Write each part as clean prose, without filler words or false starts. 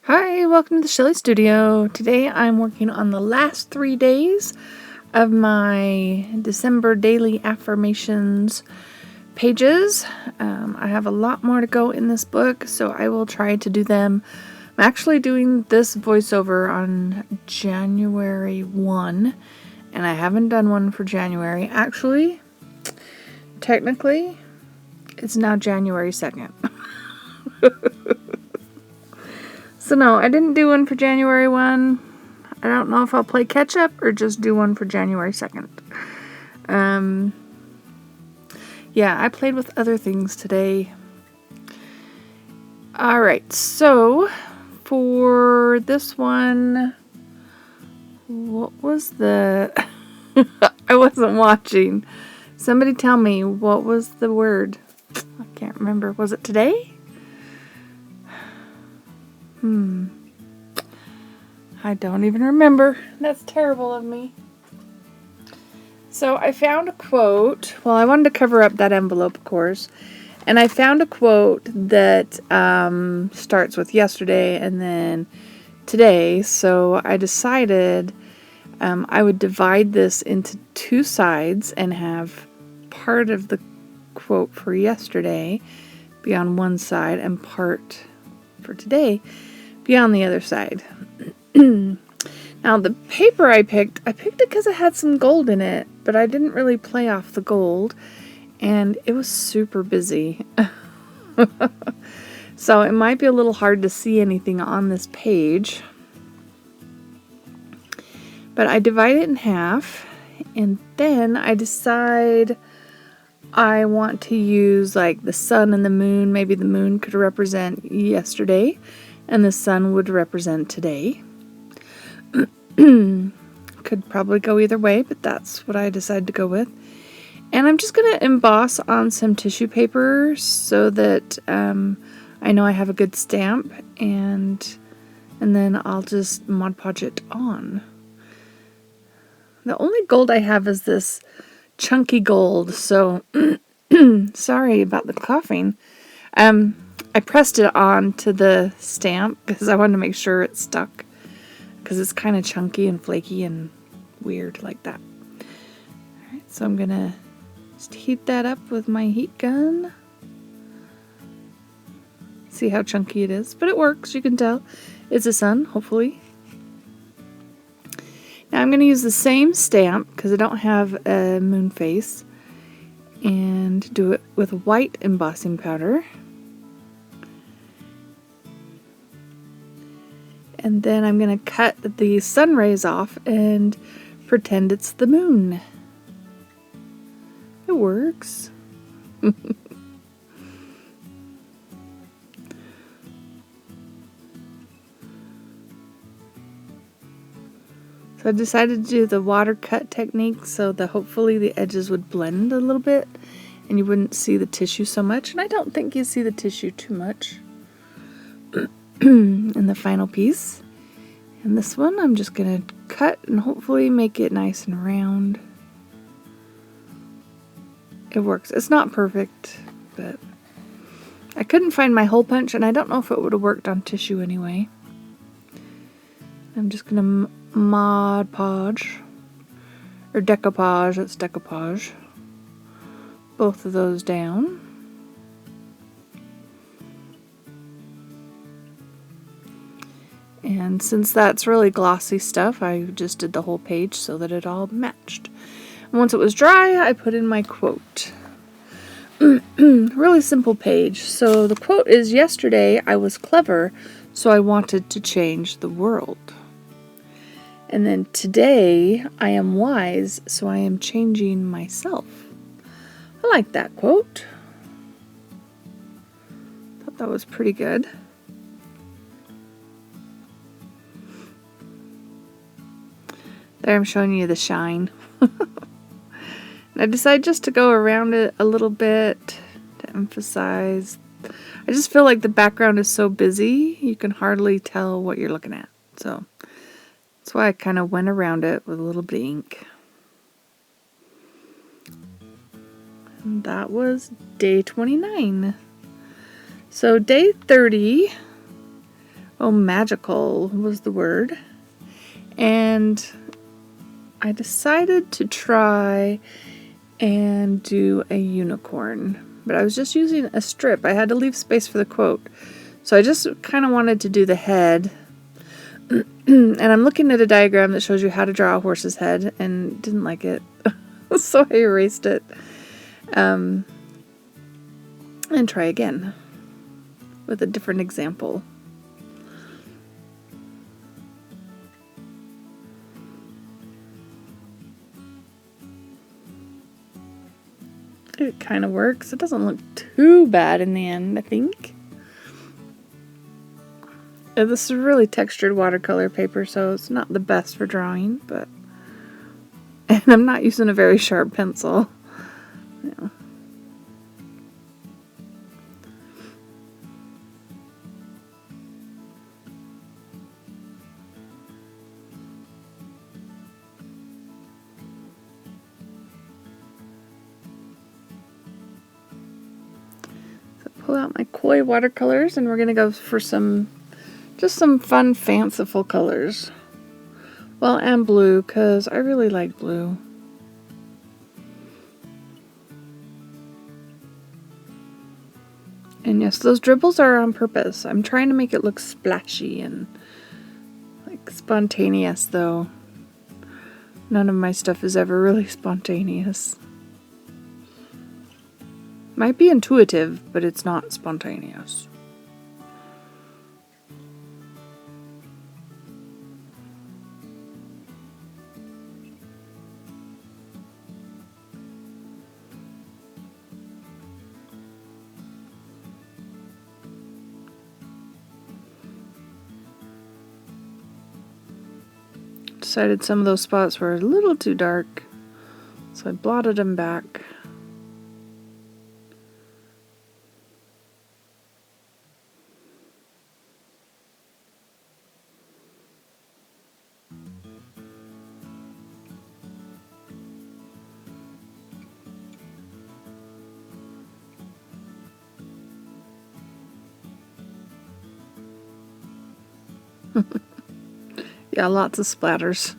Hi, welcome to the Shelly Studio. Today I'm working on the last 3 days of my December daily affirmations pages. I have a lot more to go in this book, so I will try to do them. I'm actually doing this voiceover on January 1, and I haven't done one for January. Actually, technically, it's now January 2nd. So no, I didn't do one for January 1. I don't know if I'll play catch up or just do one for January 2nd. Yeah, I played with other things today. Alright, so for this one, what was the... I wasn't watching. Somebody tell me, what was the word? I can't remember. Was it today? I don't even remember. That's terrible of me. So I found a quote. Well, I wanted to cover up that envelope, of course. And I found a quote that starts with yesterday and then today. So I decided I would divide this into 2 sides and have part of the quote for yesterday be on one side and part for today be on the other side. Now the paper I picked it because it had some gold in it, but I didn't really play off the gold and it was super busy. So it might be a little hard to see anything on this page. But I divide it in half and then I decide I want to use like the sun and the moon. Maybe the moon could represent yesterday and the sun would represent today. Could probably go either way, but that's what I decided to go with. And I'm just going to emboss on some tissue paper so that I know I have a good stamp, and then I'll just Mod Podge it on. The only gold I have is this chunky gold, so sorry about the coughing. I pressed it on to the stamp because I wanted to make sure it stuck, because it's kind of chunky and flaky and weird like that. Alright, so I'm gonna just heat that up with my heat gun. See how chunky it is, but it works, you can tell. It's a sun, hopefully. Now I'm gonna use the same stamp because I don't have a moon face, and do it with white embossing powder. And then I'm going to cut the sun rays off and pretend it's the moon. It works. So I decided to do the water cut technique so that hopefully the edges would blend a little bit and you wouldn't see the tissue so much. And I don't think you see the tissue too much in the final piece. And this one I'm just going to cut and hopefully make it nice and round. It works. It's not perfect, but I couldn't find my hole punch and I don't know if it would have worked on tissue anyway. I'm just going to Mod Podge, or decoupage, it's decoupage, both of those down. And since that's really glossy stuff, I just did the whole page so that it all matched. And once it was dry, I put in my quote. Really simple page. So the quote is, yesterday I was clever, so I wanted to change the world. And then today I am wise, so I am changing myself. I like that quote. Thought that was pretty good. There I'm showing you the shine. And I decided just to go around it a little bit to emphasize. I just feel like the background is so busy, you can hardly tell what you're looking at. So that's why I kind of went around it with a little bit of ink. And that was day 29. So day 30 Oh, magical was the word. And I decided to try and do a unicorn, but I was just using a strip. I had to leave space for the quote. So I just kind of wanted to do the head. And I'm looking at a diagram that shows you how to draw a horse's head and didn't like it. So I erased it. And try again with a different example. It kind of works. It doesn't look too bad in the end, I think. This is really textured watercolor paper, so it's not the best for drawing, but... And I'm not using a very sharp pencil. Yeah. So pull out my koi watercolors, and we're going to go for just some fun, fanciful colors. Well, and blue, because I really like blue. And yes, those dribbles are on purpose. I'm trying to make it look splashy and like spontaneous, though none of my stuff is ever really spontaneous. Might be intuitive, but it's not spontaneous. Decided some of those spots were a little too dark, so I blotted them back. Yeah, lots of splatters.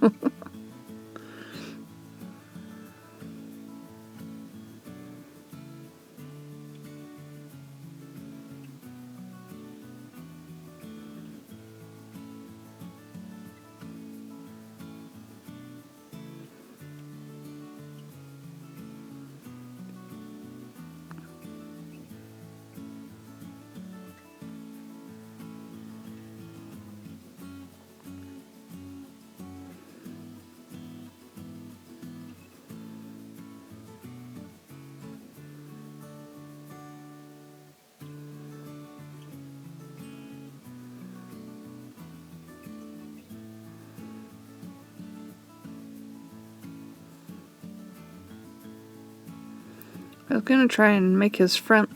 I was gonna try and make his front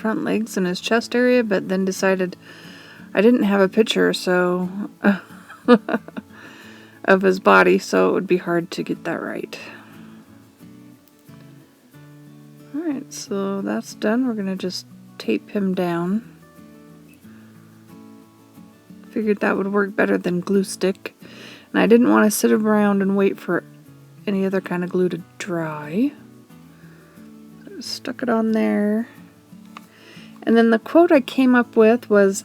legs and his chest area, but then decided I didn't have a picture of his body, so it would be hard to get that right. Alright, so that's done. We're gonna just tape him down. Figured that would work better than glue stick. And I didn't want to sit around and wait for any other kind of glue to dry. Stuck it on there. And then the quote I came up with was,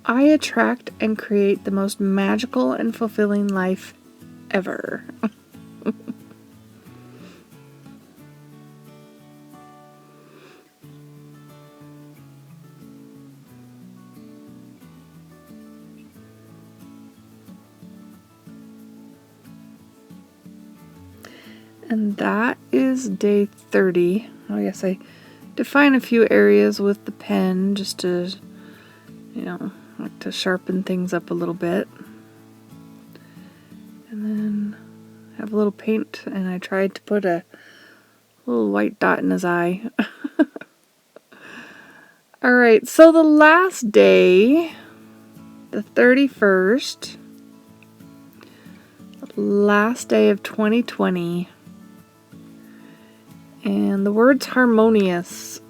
"I attract and create the most magical and fulfilling life ever." And that is day 30. Oh yes, I define a few areas with the pen just to, like to sharpen things up a little bit. And then have a little paint, and I tried to put a little white dot in his eye. Alright, so the last day, the 31st, last day of 2020, and the word's harmonious.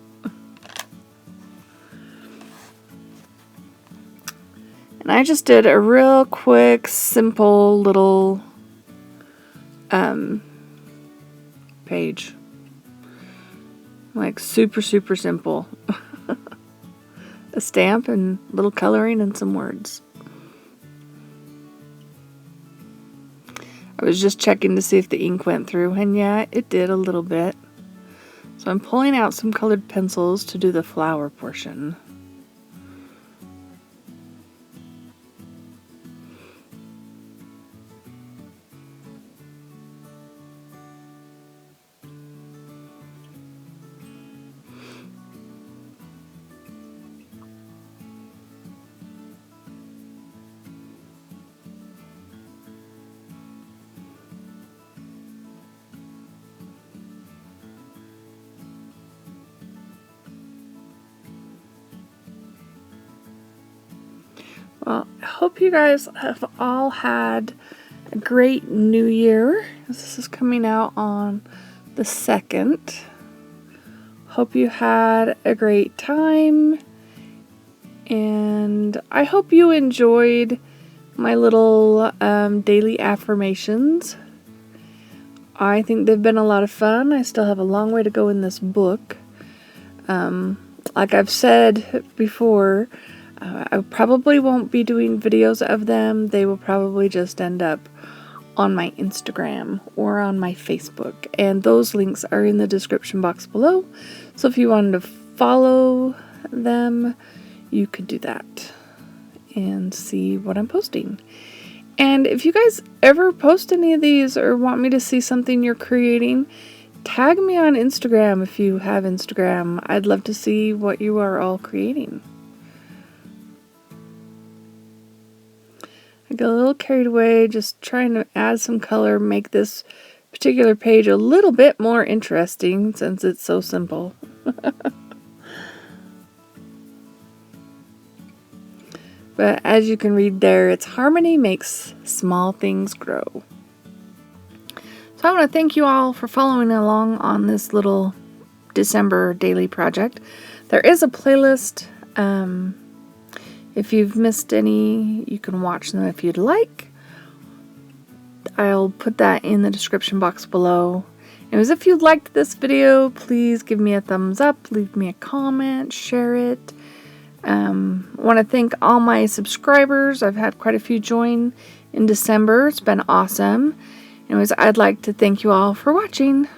And I just did a real quick, simple little page. Like super, super simple. A stamp and little coloring and some words. I was just checking to see if the ink went through, and yeah, it did a little bit. So I'm pulling out some colored pencils to do the flower portion. Well, I hope you guys have all had a great new year. This is coming out on the 2nd. Hope you had a great time. And I hope you enjoyed my little daily affirmations. I think they've been a lot of fun. I still have a long way to go in this book. Like I've said before, I probably won't be doing videos of them. They will probably just end up on my Instagram or on my Facebook. And those links are in the description box below. So if you wanted to follow them, you could do that and see what I'm posting. And if you guys ever post any of these or want me to see something you're creating, tag me on Instagram if you have Instagram. I'd love to see what you are all creating. I got a little carried away just trying to add some color, make this particular page a little bit more interesting since it's so simple. But as you can read there, it's harmony makes small things grow. So I want to thank you all for following along on this little December daily project. There is a playlist. If you've missed any, you can watch them if you'd like. I'll put that in the description box below. And if you liked this video, please give me a thumbs up, leave me a comment, share it. I want to thank all my subscribers. I've had quite a few join in December. It's been awesome. Anyways, I'd like to thank you all for watching.